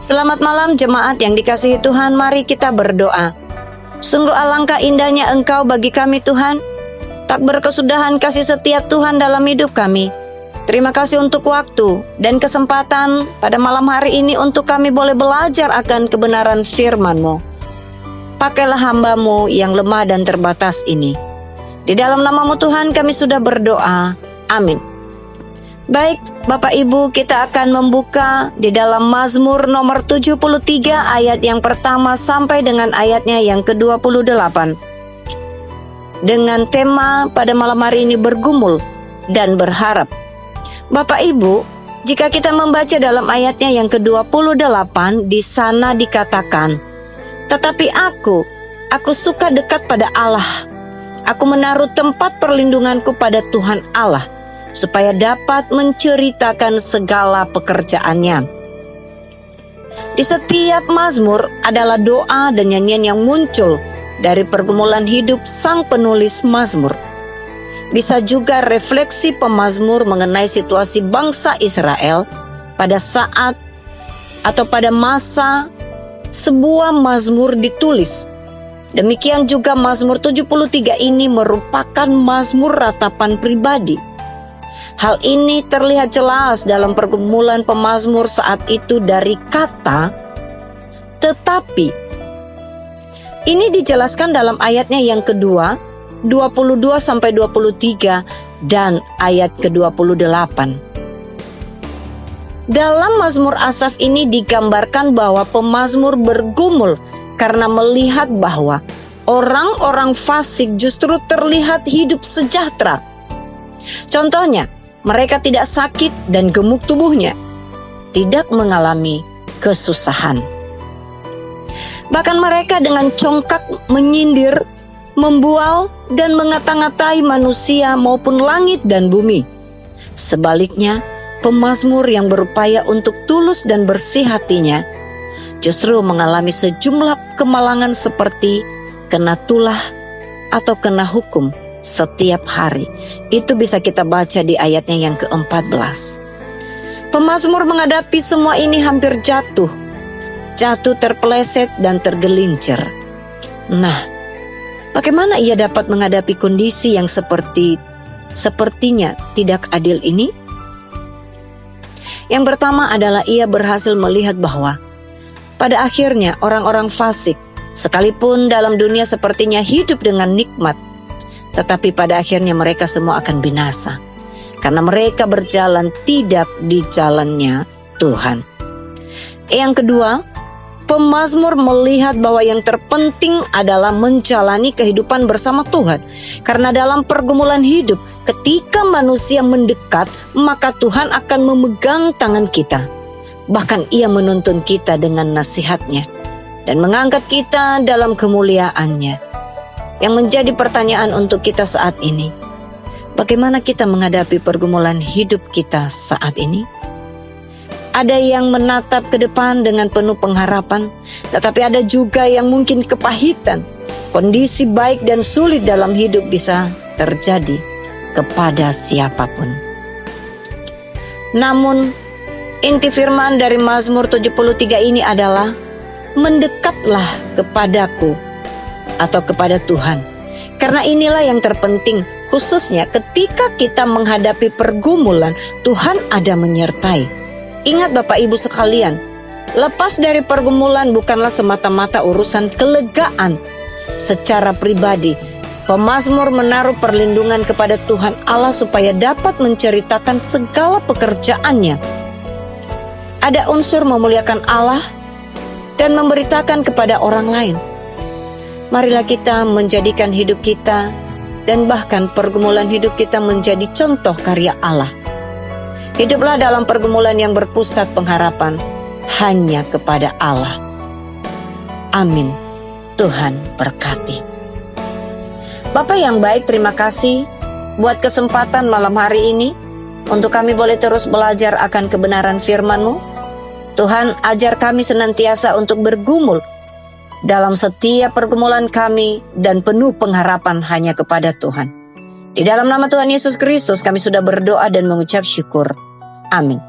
Selamat malam jemaat yang dikasihi Tuhan, mari kita berdoa. Sungguh alangkah indahnya Engkau bagi kami Tuhan. Tak berkesudahan kasih setia Tuhan dalam hidup kami. Terima kasih untuk waktu dan kesempatan pada malam hari ini untuk kami boleh belajar akan kebenaran firman-Mu. Pakailah hamba-Mu yang lemah dan terbatas ini. Di dalam nama-Mu Tuhan kami sudah berdoa. Amin. Baik, Bapak Ibu, kita akan membuka di dalam Mazmur nomor 73 ayat yang pertama sampai dengan ayatnya yang ke-28. Dengan tema pada malam hari ini bergumul dan berharap. Bapak Ibu, jika kita membaca dalam ayatnya yang ke-28, di sana dikatakan, "Tetapi aku suka dekat pada Allah. Aku menaruh tempat perlindunganku pada Tuhan Allah, supaya dapat menceritakan segala pekerjaannya." Di setiap mazmur adalah doa dan nyanyian yang muncul dari pergumulan hidup sang penulis mazmur. Bisa juga refleksi pemazmur mengenai situasi bangsa Israel pada saat atau pada masa sebuah mazmur ditulis. Demikian juga Mazmur 73 ini merupakan mazmur ratapan pribadi. Hal ini terlihat jelas dalam pergumulan pemazmur saat itu dari kata "tetapi". Ini dijelaskan dalam ayatnya yang kedua, 22 sampai 23 dan ayat ke-28. Dalam Mazmur Asaf ini digambarkan bahwa pemazmur bergumul karena melihat bahwa orang-orang fasik justru terlihat hidup sejahtera. Contohnya, mereka tidak sakit dan gemuk tubuhnya, tidak mengalami kesusahan. Bahkan mereka dengan congkak menyindir, membual, dan mengata-ngatai manusia maupun langit dan bumi. Sebaliknya, pemazmur yang berupaya untuk tulus dan bersih hatinya justru mengalami sejumlah kemalangan seperti kena tulah atau kena hukum setiap hari. Itu bisa kita baca di ayatnya yang ke-14. Pemazmur menghadapi semua ini hampir jatuh terpeleset dan tergelincir. Nah, bagaimana ia dapat menghadapi kondisi yang sepertinya tidak adil ini? Yang pertama adalah ia berhasil melihat bahwa pada akhirnya orang-orang fasik, sekalipun dalam dunia sepertinya hidup dengan nikmat, tetapi pada akhirnya mereka semua akan binasa, karena mereka berjalan tidak di jalannya Tuhan. Yang kedua, pemazmur melihat bahwa yang terpenting adalah menjalani kehidupan bersama Tuhan. Karena dalam pergumulan hidup, ketika manusia mendekat, maka Tuhan akan memegang tangan kita. Bahkan Ia menuntun kita dengan nasihat-Nya dan mengangkat kita dalam kemuliaan-Nya. Yang menjadi pertanyaan untuk kita saat ini, bagaimana kita menghadapi pergumulan hidup kita saat ini? Ada yang menatap ke depan dengan penuh pengharapan, tetapi ada juga yang mungkin kepahitan. Kondisi baik dan sulit dalam hidup bisa terjadi kepada siapapun. Namun, inti firman dari Mazmur 73 ini adalah, "Mendekatlah kepadaku," atau kepada Tuhan. Karena inilah yang terpenting, khususnya ketika kita menghadapi pergumulan, Tuhan ada menyertai. Ingat Bapak Ibu sekalian, lepas dari pergumulan bukanlah semata-mata urusan kelegaan. Secara pribadi, pemazmur menaruh perlindungan kepada Tuhan Allah supaya dapat menceritakan segala pekerjaannya. Ada unsur memuliakan Allah dan memberitakan kepada orang lain. Marilah kita menjadikan hidup kita dan bahkan pergumulan hidup kita menjadi contoh karya Allah. Hiduplah dalam pergumulan yang berpusat pengharapan hanya kepada Allah. Amin. Tuhan berkati. Bapak yang baik, terima kasih buat kesempatan malam hari ini untuk kami boleh terus belajar akan kebenaran firman-Mu. Tuhan, ajar kami senantiasa untuk bergumul dalam setiap pergumulan kami dan penuh pengharapan hanya kepada Tuhan. Di dalam nama Tuhan Yesus Kristus kami sudah berdoa dan mengucap syukur. Amin.